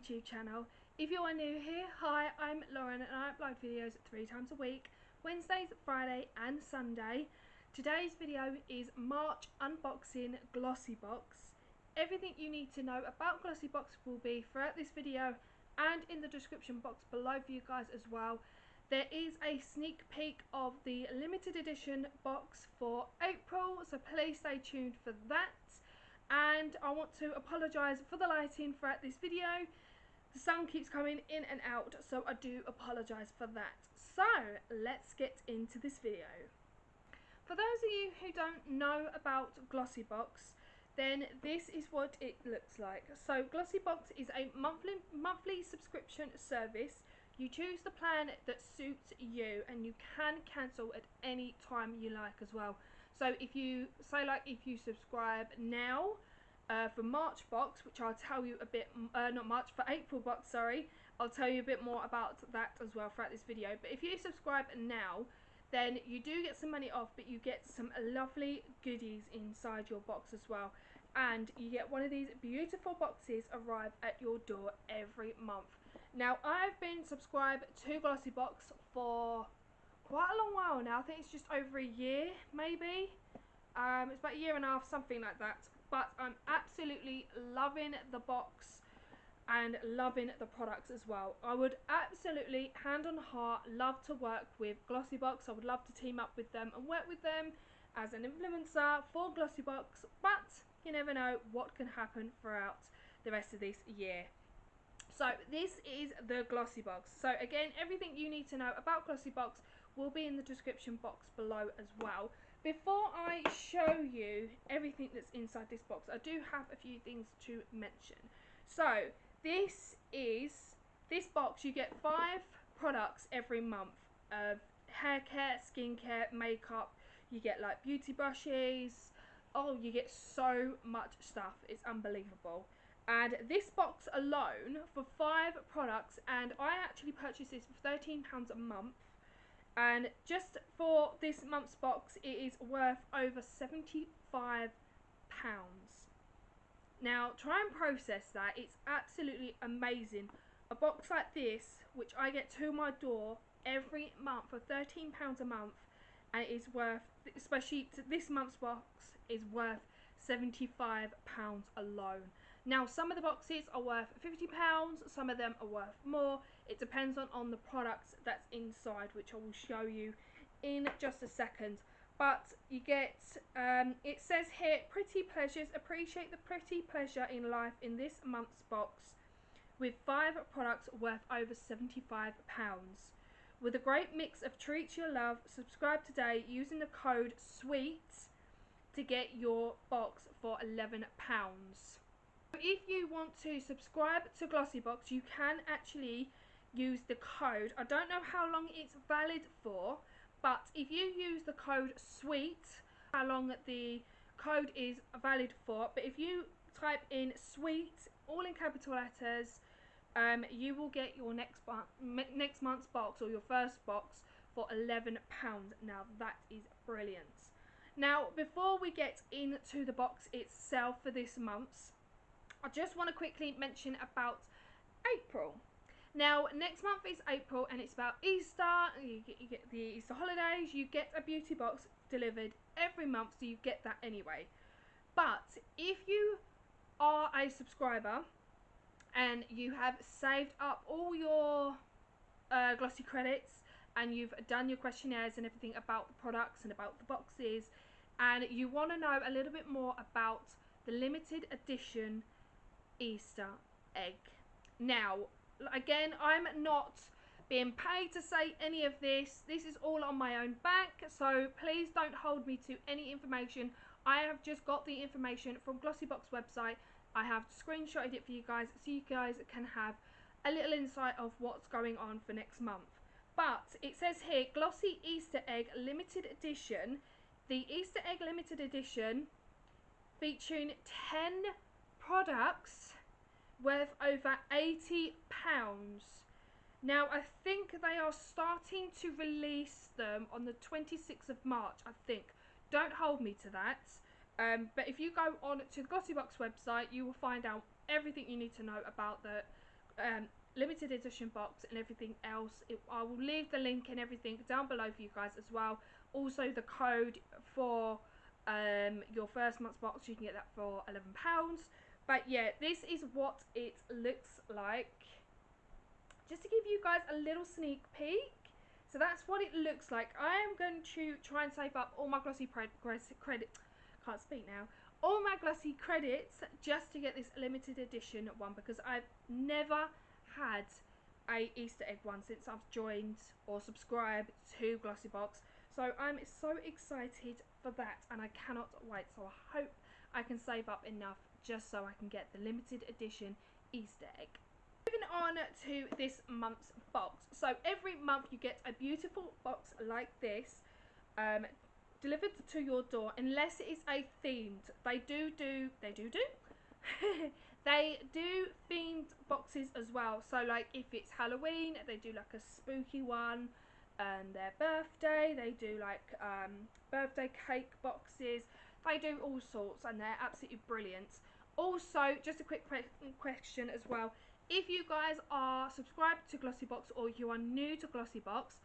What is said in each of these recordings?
YouTube channel. If you are new here, hi, I'm Lauren and I upload videos 3 times a week, Wednesdays, Friday and Sunday. Today's video is March unboxing Glossybox. Everything you need to know about Glossybox will be throughout this video and in the description box below for you guys as well. There is a sneak peek of the limited edition box for April, so please stay tuned for that. And I want to apologise for the lighting throughout this video. The sun keeps coming in and out, so I do apologise for that. So let's get into this video. For those of you who don't know about Glossybox, then this is what it looks like. So Glossybox is a monthly subscription service. You choose the plan that suits you and you can cancel at any time you like as well. So if you say, like, if you subscribe now for March box, which I'll tell you a bit, not March, for April box, sorry, I'll tell you a bit more about that as well throughout this video. But if you subscribe now, then you do get some money off, but you get some lovely goodies inside your box as well. And you get one of these beautiful boxes arrive at your door every month. Now, I've been subscribed to Glossybox for quite a long while now. I think it's just over a year, maybe. It's about a year and a half, something like that. But I'm absolutely loving the box and loving the products as well. I would absolutely, hand on heart, love to work with Glossybox. I would love to team up with them and work with them as an influencer for Glossybox, but you never know what can happen throughout the rest of this year. So this is the Glossybox. So again, everything you need to know about Glossybox will be in the description box below as well. Before I show you everything that's inside this box, I do have a few things to mention. So this box, you get 5 products every month of hair care, skincare, makeup. You get like beauty brushes. Oh, you get so much stuff. It's unbelievable. And this box alone for 5 products, and I actually purchased this for £13 a month. And just for this month's box, it is worth over £75. Now, try and process that. It's absolutely amazing. A box like this, which I get to my door every month for £13 a month, and it is worth, especially this month's box, is worth £75 alone. Now, some of the boxes are worth £50, some of them are worth more. It depends on the products that's inside, which I will show you in just a second. But you get, it says here, pretty pleasures, appreciate the pretty pleasure in life in this month's box, with 5 products worth over £75. With a great mix of treats you love, subscribe today using the code SWEET to get your box for £11. If you want to subscribe to Glossybox, you can actually use the code. I don't know how long it's valid for, but if you use the code SWEET, how long the code is valid for, but if you type in SWEET, all in capital letters, you will get your next month's box, or your first box, for £11. Now that is brilliant. Now, before we get into the box itself for this month's, I just want to quickly mention about April. Now, next month is April and it's about Easter. You get the Easter holidays. You get a beauty box delivered every month, so you get that anyway. But if you are a subscriber and you have saved up all your Glossy credits and you've done your questionnaires and everything about the products and about the boxes, and you want to know a little bit more about the limited edition Easter egg. Now, again, I'm not being paid to say any of this. This is all on my own back, so please don't hold me to any information. I have just got the information from Glossybox website. I have screenshotted it for you guys so you guys can have a little insight of what's going on for next month. But it says here, Glossy Easter Egg Limited Edition. The Easter Egg Limited Edition featuring 10 products worth over £80. Now, I think they are starting to release them on the 26th of March, I think. Don't hold me to that. But if you go on to the Glossybox website, you will find out everything you need to know about the limited edition box and everything else. I will leave the link and everything down below for you guys as well. Also the code for your first month's box, you can get that for £11. But yeah, this is what it looks like, just to give you guys a little sneak peek. So that's what it looks like. I am going to try and save up all my glossy credit, can't speak now, all my glossy credits just to get this limited edition one, because I've never had a Easter egg one since I've joined or subscribed to Glossybox. So I'm so excited for that, and I cannot wait. So I hope I can save up enough just so I can get the limited edition Easter egg. Moving on to this month's box. So every month you get a beautiful box like this delivered to your door, unless it is a themed. They do they do themed boxes as well. So like if it's Halloween, they do like a spooky one, and their birthday, they do like birthday cake boxes. They do all sorts, and they're absolutely brilliant. Also, just a quick question as well. If you guys are subscribed to Glossybox or you are new to Glossybox,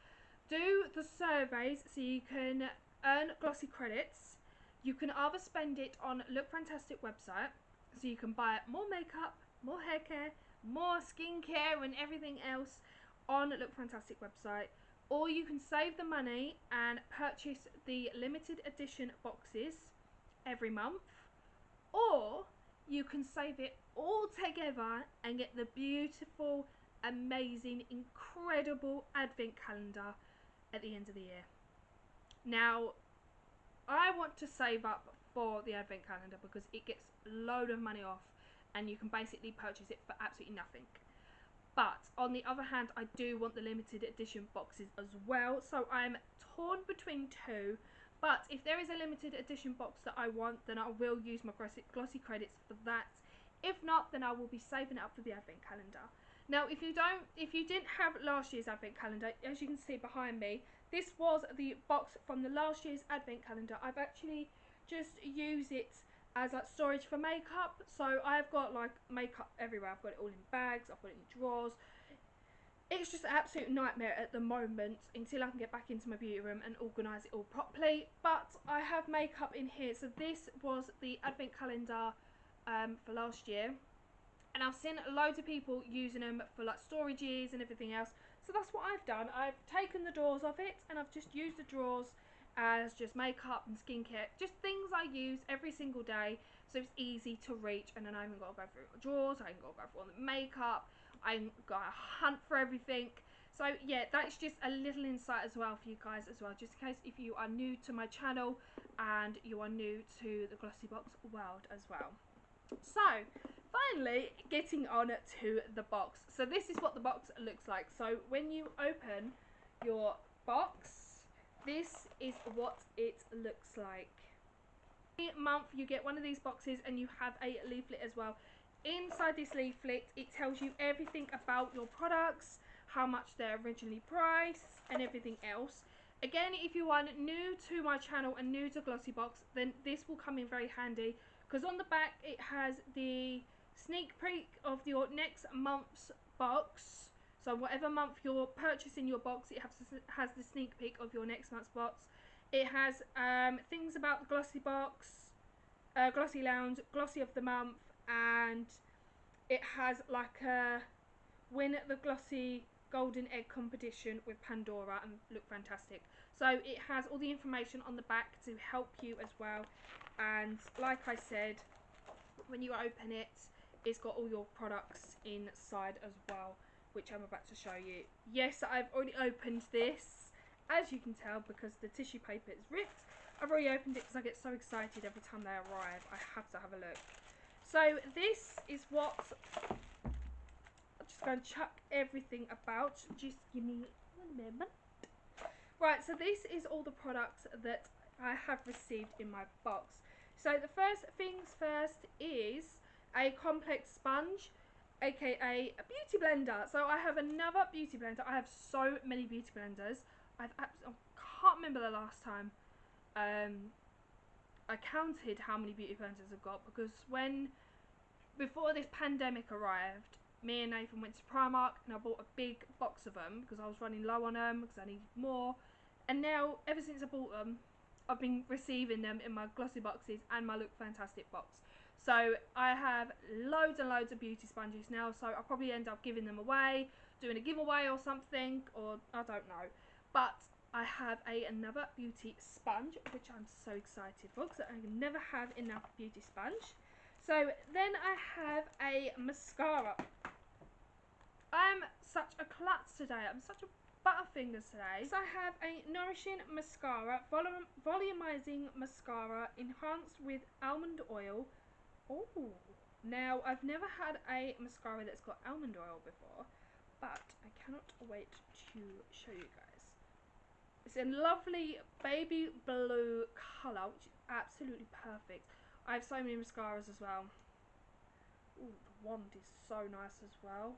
do the surveys so you can earn glossy credits. You can either spend it on Look Fantastic website, so you can buy more makeup, more hair care, more skincare and everything else on Look Fantastic website, or you can save the money and purchase the limited edition boxes every month, or you can save it all together and get the beautiful, amazing, incredible advent calendar at the end of the year. Now, I want to save up for the advent calendar because it gets a load of money off and you can basically purchase it for absolutely nothing. But on the other hand, I do want the limited edition boxes as well, so I'm torn between two. But if there is a limited edition box that I want, then I will use my glossy credits for that. If not, then I will be saving it up for the advent calendar. Now, if you didn't have last year's advent calendar, as you can see behind me, this was the box from the last year's advent calendar. I've actually just used it as like storage for makeup. So I've got like makeup everywhere. I've got it all in bags, I've got it in drawers. It's just an absolute nightmare at the moment until I can get back into my beauty room and organise it all properly. But I have makeup in here. So this was the advent calendar for last year. And I've seen loads of people using them for like storages and everything else. So that's what I've done. I've taken the drawers of it and I've just used the drawers as just makeup and skincare. Just things I use every single day. So it's easy to reach, and then I haven't got to go through the drawers. I haven't got to go through all the makeup. I haven't got to hunt for everything. So yeah, that's just a little insight as well for you guys as well. Just in case if you are new to my channel and you are new to the Glossybox world as well. So finally, getting on to the box. So this is what the box looks like. So when you open your box, this is what it looks like. Every month you get one of these boxes and you have a leaflet as well. Inside this leaflet, it tells you everything about your products, how much they're originally priced and everything else. Again, if you are new to my channel and new to Glossybox, then this will come in very handy, because on the back it has the sneak peek of your next month's box. So whatever month you're purchasing your box, it has the sneak peek of your next month's box. It has things about the Glossybox, Glossy Lounge, Glossy of the Month, and it has like a win the Glossy Golden Egg competition with Pandora and Look Fantastic. So it has all the information on the back to help you as well. And like I said, when you open it, it's got all your products inside as well, which I'm about to show you. Yes, I've already opened this, as you can tell, because the tissue paper is ripped. I've already opened it because I get so excited every time they arrive. I have to have a look. So this is what I'm just going to chuck everything about. Just give me one moment. Right, so this is all the products that I have received in my box. So the first things first is a complex sponge, aka a beauty blender. So I have another beauty blender. I have so many beauty blenders. I can't remember the last time I counted how many beauty blenders I've got, because before this pandemic arrived, me and Nathan went to Primark and I bought a big box of them because I was running low on them because I needed more. And now, ever since I bought them, I've been receiving them in my glossy boxes and my Look Fantastic box. So I have loads and loads of beauty sponges now, so I'll probably end up giving them away, doing a giveaway or something, or I don't know. But I have another beauty sponge, which I'm so excited for because I never have enough beauty sponge. So then I have a mascara. I'm such a klutz today. I'm such a butterfingers today. So I have a nourishing mascara, volumizing mascara, enhanced with almond oil. Oh, now I've never had a mascara that's got almond oil before, but I cannot wait to show you guys. It's a lovely baby blue colour, which is absolutely perfect. I have so many mascaras as well. Ooh, the wand is so nice as well.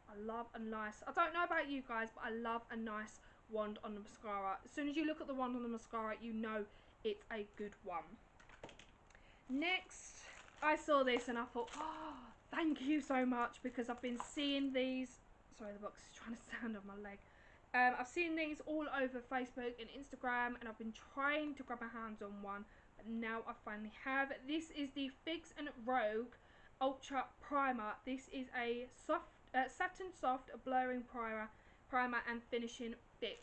I love a nice, I don't know about you guys, but I love a nice wand on the mascara. As soon as you look at the wand on the mascara, you know it's a good one. Next, I saw this and I thought, oh, thank you so much, because I've been seeing these, sorry, the box is trying to stand on my leg. I've seen these all over Facebook and Instagram, and I've been trying to grab my hands on one, but now I finally have. This is the Fix and Rogue Ultra Primer. This is a soft, satin soft blurring primer and finishing fix.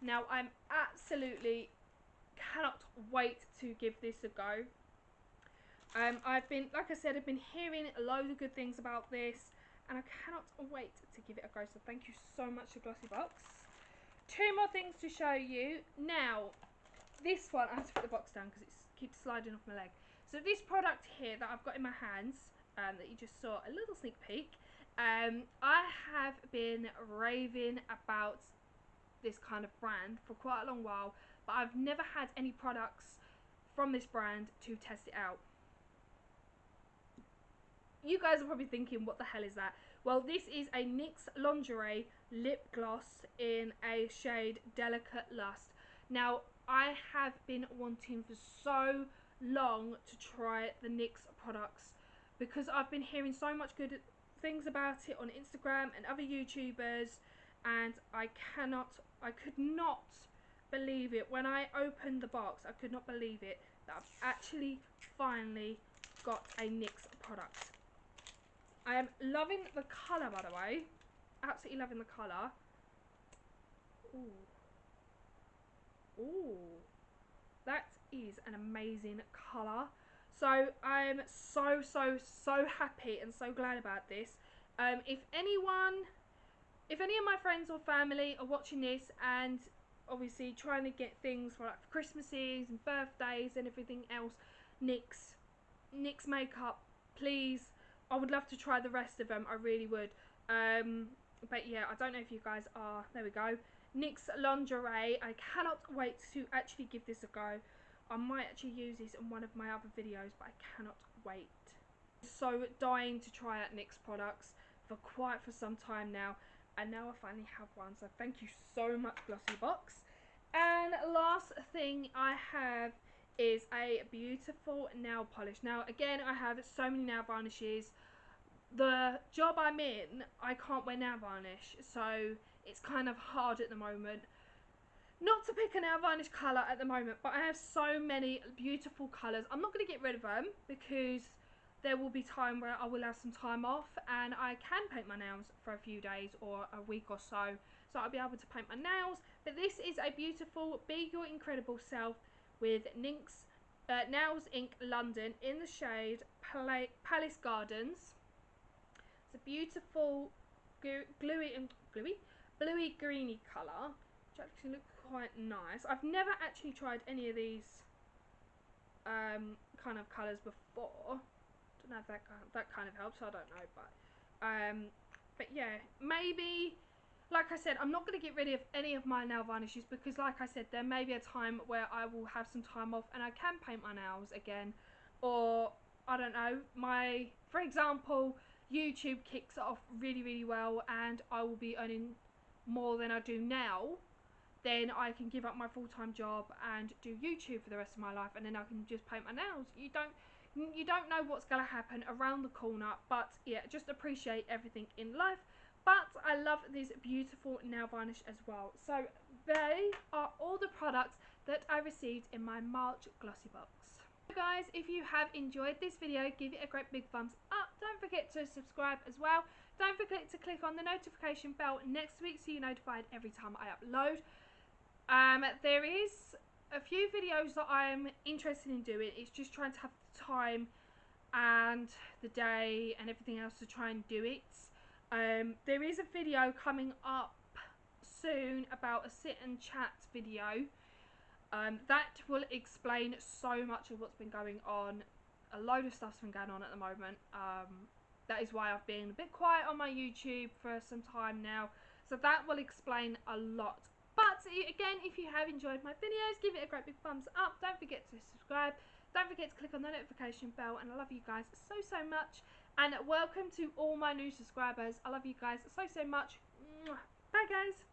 Now I'm absolutely cannot wait to give this a go. I've been, like I said, I've been hearing loads of good things about this, and I cannot wait to give it a go. So thank you so much to Glossybox. Two more things to show you. Now, this one, I have to put the box down because it keeps sliding off my leg. So this product here that I've got in my hands, that you just saw a little sneak peek, I have been raving about this kind of brand for quite a long while, but I've never had any products from this brand to test it out. You guys are probably thinking, what the hell is that? Well, this is a NYX Lingerie lip gloss in a shade Delicate Lust. Now, I have been wanting for so long to try the NYX products because I've been hearing so much good things about it on Instagram and other YouTubers, and I could not believe it. When I opened the box, I could not believe it that I've actually finally got a NYX product. I am loving the colour, by the way. Absolutely loving the colour. Ooh. Ooh. That is an amazing colour. So I'm so happy and so glad about this. If any of my friends or family are watching this and obviously trying to get things for like Christmases and birthdays and everything else, NYX makeup, please. I would love to try the rest of them, I really would. But yeah, I don't know if you guys are. There we go. NYX Lingerie. I cannot wait to actually give this a go. I might actually use this in one of my other videos, but I cannot wait. So dying to try out NYX products for some time now, and now I finally have one. So thank you so much, Glossybox. And last thing I have is a beautiful nail polish. Now again, I have so many nail varnishes. The job I'm in, I can't wear nail varnish, so it's kind of hard at the moment not to pick a nail varnish colour at the moment, but I have so many beautiful colours. I'm not going to get rid of them because there will be time where I will have some time off and I can paint my nails for a few days or a week or so, so I'll be able to paint my nails. But this is a beautiful Be Your Incredible Self with NYX Nails Inc London in the shade Palace Gardens. It's a beautiful bluey greeny colour, which actually looks quite nice. I've never actually tried any of these kind of colours before. Don't know if that kind of helps. I don't know, but yeah, maybe. Like I said, I'm not going to get rid of any of my nail varnishes because, like I said, there may be a time where I will have some time off and I can paint my nails again, or I don't know. For example, YouTube kicks off really well and I will be earning more than I do now. Then I can give up my full-time job and do YouTube for the rest of my life, and then I can just paint my nails. You don't know what's going to happen around the corner, but yeah, just appreciate everything in life. But I love this beautiful nail varnish as well. So they are all the products that I received in my March Glossybox. So guys, if you have enjoyed this video, give it a great big thumbs up. Don't forget to subscribe as well. Don't forget to click on the notification bell next week so you're notified every time I upload. There is a few videos that I'm interested in doing. It's just trying to have the time and the day and everything else to try and do it. There is a video coming up soon about a sit and chat video. That will explain so much of what's been going on. A load of stuff's been going on at the moment. That is why I've been a bit quiet on my YouTube for some time now. So that will explain a lot. But again, if you have enjoyed my videos, give it a great big thumbs up. Don't forget to subscribe. Don't forget to click on the notification bell. And I love you guys so much. And welcome to all my new subscribers. I love you guys so much. Bye guys.